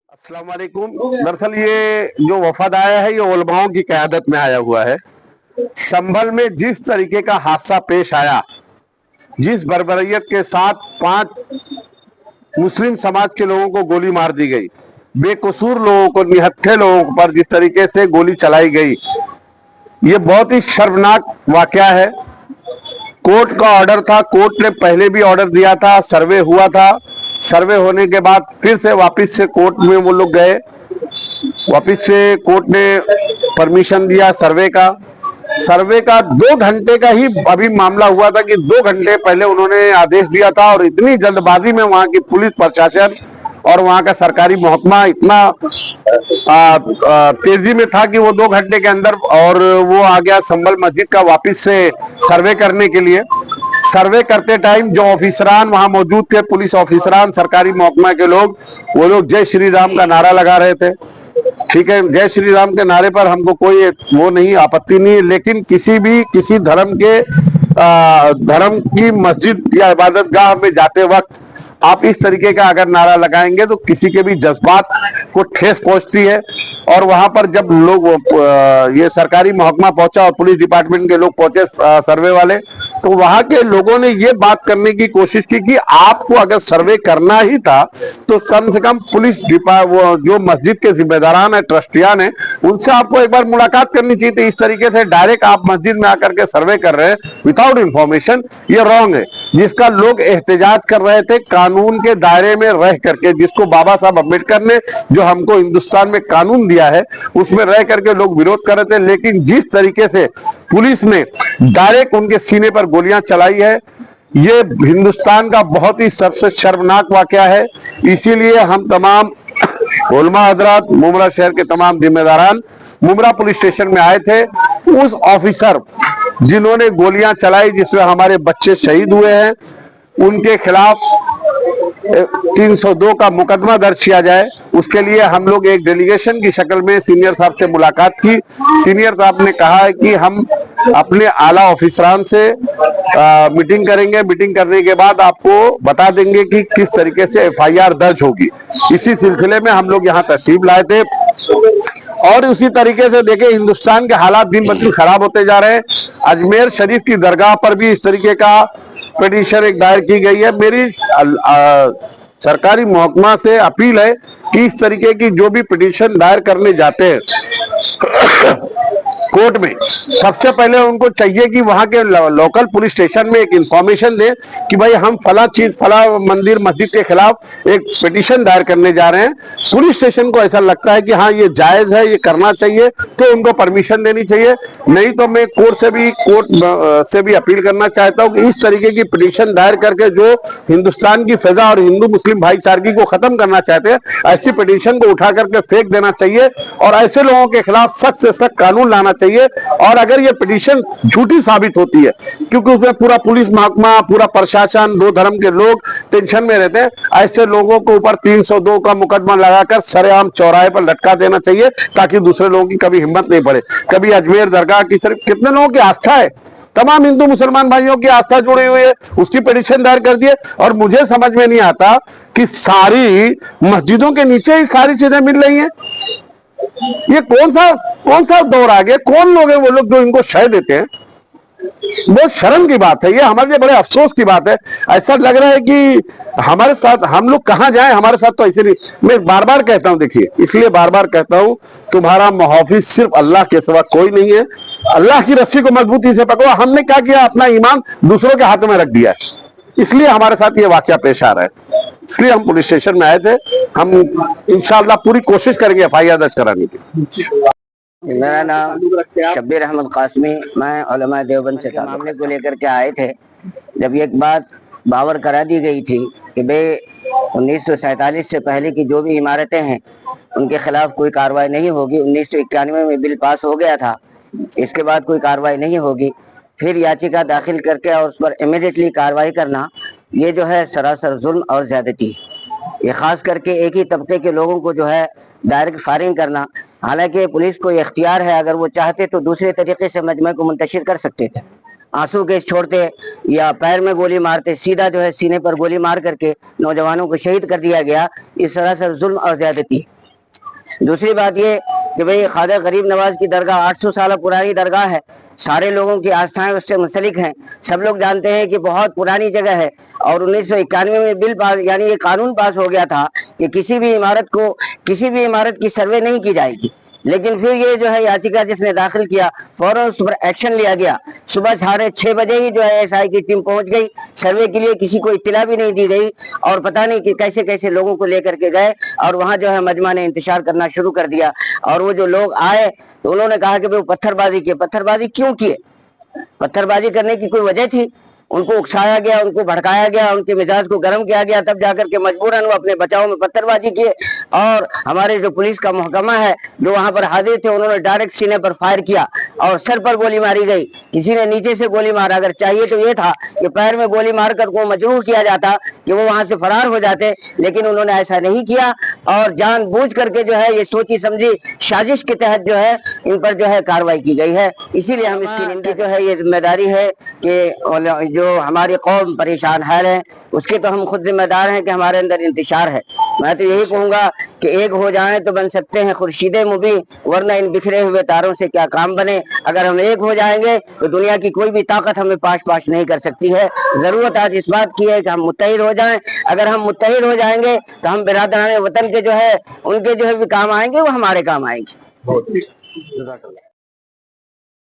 अस्सलाम वालेकुम। दरअसल ये जो वफद आया है ये उलमाओं की क़यादत में आया हुआ है। संभल में जिस तरीके का हादसा पेश आया, जिस बर्बरियत के साथ 5 मुस्लिम समाज के लोगों को गोली मार दी गई, बेकसूर लोगों को, निहत्थे लोगों पर जिस तरीके से गोली चलाई गई, ये बहुत ही शर्मनाक वाकया है। कोर्ट का ऑर्डर था, कोर्ट ने पहले भी ऑर्डर दिया था, सर्वे हुआ था। सर्वे होने के बाद फिर से वापस से कोर्ट में वो लोग गए, वापस से कोर्ट ने परमिशन दिया सर्वे का। सर्वे का 2 घंटे का ही अभी मामला हुआ था कि 2 घंटे पहले उन्होंने आदेश दिया था, और इतनी जल्दबाजी में वहां की पुलिस प्रशासन और वहां का सरकारी महकमा इतना तेजी में था कि वो 2 घंटे के अंदर और वो आ गया संभल मस्जिद का वापस से सर्वे करने के लिए। सर्वे करते टाइम जो ऑफिसरान वहां मौजूद थे, पुलिस ऑफिसरान, सरकारी महकमा के लोग, वो लोग जय श्री राम का नारा लगा रहे थे। ठीक है, जय श्री राम के नारे पर हमको कोई वो नहीं, आपत्ति नहीं, लेकिन किसी धर्म के धर्म की मस्जिद या इबादत गाह में जाते वक्त आप इस तरीके का अगर नारा लगाएंगे तो किसी के भी जज्बात को ठेस पहुंचती है। और वहां पर जब लोग ये सरकारी महकमा पहुंचा और पुलिस डिपार्टमेंट के लोग पहुंचे, सर्वे वाले, तो वहां के लोगों ने ये बात करने की कोशिश की कि आपको अगर सर्वे करना ही था तो कम से कम पुलिस वो जो मस्जिद के जिम्मेदारान है, ट्रस्टियान है, उनसे आपको एक बार मुलाकात करनी चाहिए थी। इस तरीके से डायरेक्ट आप मस्जिद में आकर के सर्वे कर रहे हैं विदाउट इंफॉर्मेशन, ये रॉन्ग है। जिसका लोग एहतजाज कर रहे थे कानून के दायरे में रह करके, जिसको बाबा साहब अम्बेडकर ने जो हमको हिंदुस्तान में कानून दिया है उसमें रह करके लोग विरोध कर रहे थे, लेकिन जिस तरीके से पुलिस ने डायरेक्ट उनके सीने पर गोलियां चलाई है, ये हिंदुस्तान का बहुत ही सबसे शर्मनाक वाकया है। इसीलिए हम तमाम उलमा हजरात, मुमरा शहर के तमाम जिम्मेदारान मुमरा पुलिस स्टेशन में आए थे। उस ऑफिसर जिन्होंने गोलियां चलाई, जिसमें हमारे बच्चे शहीद हुए हैं, उनके खिलाफ 302 का मुकदमा दर्ज किया जाए। उसके लिए हम लोग एक डेलीगेशन की शक्ल में सीनियर साहब से मुलाकात की। सीनियर साहब ने कहा है कि हम अपने आला ऑफिसरान से मीटिंग करेंगे, मीटिंग करने के बाद आपको बता देंगे कि किस तरीके से FIR दर्ज होगी। इसी सिलसिले में हम लोग यहाँ तशरीफ लाए थे। और उसी तरीके से देखें, हिंदुस्तान के हालात दिन ब दिन खराब होते जा रहे हैं। अजमेर शरीफ की दरगाह पर भी इस तरीके का पिटीशन एक दायर की गई है। मेरी सरकारी महकमा से अपील है कि इस तरीके की जो भी पिटीशन दायर करने जाते हैं कोर्ट में, सबसे पहले उनको चाहिए कि वहां के लोकल पुलिस स्टेशन में एक इंफॉर्मेशन दें कि भाई हम फला चीज, फला मंदिर मस्जिद के खिलाफ एक पिटीशन दायर करने जा रहे हैं। पुलिस स्टेशन को ऐसा लगता है कि हाँ ये जायज है, ये करना चाहिए, तो उनको परमिशन देनी चाहिए। नहीं तो मैं कोर्ट से भी अपील करना चाहता हूँ कि इस तरीके की पिटीशन दायर करके जो हिंदुस्तान की फिजा और हिंदू मुस्लिम भाईचारगी को खत्म करना चाहते हैं, ऐसी पिटीशन को उठा करके फेंक देना चाहिए और ऐसे लोगों के खिलाफ सख्त से सख्त कानून लाना चाहिए। और अगर ये पिटीशन झूठी साबित होती है, क्योंकि उसमें पूरा पुलिस महकमा, पूरा प्रशासन, 2 धर्म के लोग टेंशन में रहते हैं, ऐसे लोगों को ऊपर 302 का मुकदमा लगाकर सरेआम चौराहे पर लटका देना चाहिए, ताकि दूसरे लोगों की कभी हिम्मत नहीं पड़े। कभी अजमेर दरगाह की सिर्फ कितने लोगों की आस्था है, तमाम हिंदू मुसलमान भाइयों की आस्था जुड़ी हुई है, उसकी पिटीशन दायर कर दिए। और मुझे समझ में नहीं आता कि सारी मस्जिदों के नीचे ही सारी चीजें मिल रही हैं। ये कौन सा दौर आ गया? कौन लोग हैं वो लोग जो इनको शय देते हैं? बहुत शर्म की बात है, ये हमारे लिए बड़े अफसोस की बात है। ऐसा लग रहा है कि हमारे साथ हम लोग कहां जाएं, हमारे साथ तो ऐसे नहीं। मैं बार बार कहता हूं, देखिए, इसलिए बार बार कहता हूं, तुम्हारा मुहाफिज सिर्फ अल्लाह के सिवा कोई नहीं है। अल्लाह की रस्सी को मजबूती से पकड़ो। हमने क्या किया? अपना ईमान दूसरों के हाथों में रख दिया है, इसलिए हमारे साथ ये वाकया पेश आ रहा है। इसलिए हम पुलिस स्टेशन में आए थे। हम इंशाअल्लाह पूरी कोशिश करेंगे FIR दर्ज कराने की। मेरा नाम शब्बीर अहमद कासमी, मैं उलमा देवबंद से मामले को लेकर के आए थे। जब एक बात बावर करा दी गई थी कि भाई 1947 से पहले की जो भी इमारतें हैं उनके खिलाफ कोई कार्रवाई नहीं होगी। 1991 में बिल पास हो गया था, इसके बाद कोई कार्रवाई नहीं होगी। फिर याचिका दाखिल करके और उस पर इमीडिएटली कार्रवाई करना, ये जो है सरासर जुल्म और ज्यादती। ये खास करके एक ही तबके के लोगों को जो है डायरेक्ट फायरिंग करना। हालांकि पुलिस को इख्तियार है, अगर वो चाहते तो दूसरे तरीके से मजमे को मुंतशिर कर सकते थे, आंसू गैस छोड़ते या पैर में गोली मारते। सीधा जो है सीने पर गोली मार करके नौजवानों को शहीद कर दिया गया। इस सरासर जुल्म और ज्यादती। दूसरी बात ये कि भाई ख्वाजा गरीब नवाज की दरगाह 800 साल पुरानी दरगाह है, सारे लोगों की आस्थाएं उससे मुंसलिक हैं। सब लोग जानते हैं कि बहुत पुरानी जगह है और 1991 में बिल पास यानी ये कानून पास हो गया था कि किसी भी इमारत की सर्वे नहीं की जाएगी। लेकिन फिर ये जो है याचिका जिसने दाखिल किया, फौरन उस पर एक्शन लिया गया। सुबह 6:30 बजे ही जो है एसआई की टीम पहुंच गई सर्वे के लिए, किसी को इत्तला भी नहीं दी गई और पता नहीं कि कैसे कैसे लोगों को लेकर के गए और वहां जो है मजमा ने इंतजार करना शुरू कर दिया। और वो जो लोग आए तो उन्होंने कहा कि वो पत्थरबाजी किए। पत्थरबाजी क्यों किए? पत्थरबाजी करने की कोई वजह थी? उनको उकसाया गया, उनको भड़काया गया, उनके मिजाज को गर्म किया गया, तब जाकर के मजबूरन वो अपने बचाव में पत्थरबाजी किए। और हमारे जो पुलिस का महकमा है जो वहां पर हाजिर थे, उन्होंने डायरेक्ट सीने पर फायर किया और सर पर गोली मारी गई। किसी ने नीचे से गोली मारा। अगर चाहिए तो ये था कि पैर में गोली मारकर को मजबूर किया जाता कि वो वहां से फरार हो जाते, लेकिन उन्होंने ऐसा नहीं किया और जानबूझ करके जो है ये सोची समझी साजिश के तहत जो है इन पर जो है कार्रवाई की गई है। इसीलिए हम इसकी निंदा जो है ये जिम्मेदारी है कि जो हमारी कौम परेशान हाल है उसके तो हम खुद जिम्मेदार हैं कि हमारे अंदर इंतशार है। मैं तो यही कहूंगा कि एक हो जाएं तो बन सकते हैं खुर्शीदे मुबी, वरना इन बिखरे हुए तारों से क्या काम बने। अगर हम एक हो जाएंगे तो दुनिया की कोई भी ताकत हमें पाश नहीं कर सकती है। जरूरत आज इस बात की है कि हम मुत्तहिद हो जाएं। अगर हम मुत्तहिद हो जाएंगे तो हम बिरादरान वतन के जो है उनके जो है भी काम आएंगे, वो हमारे काम आएंगे।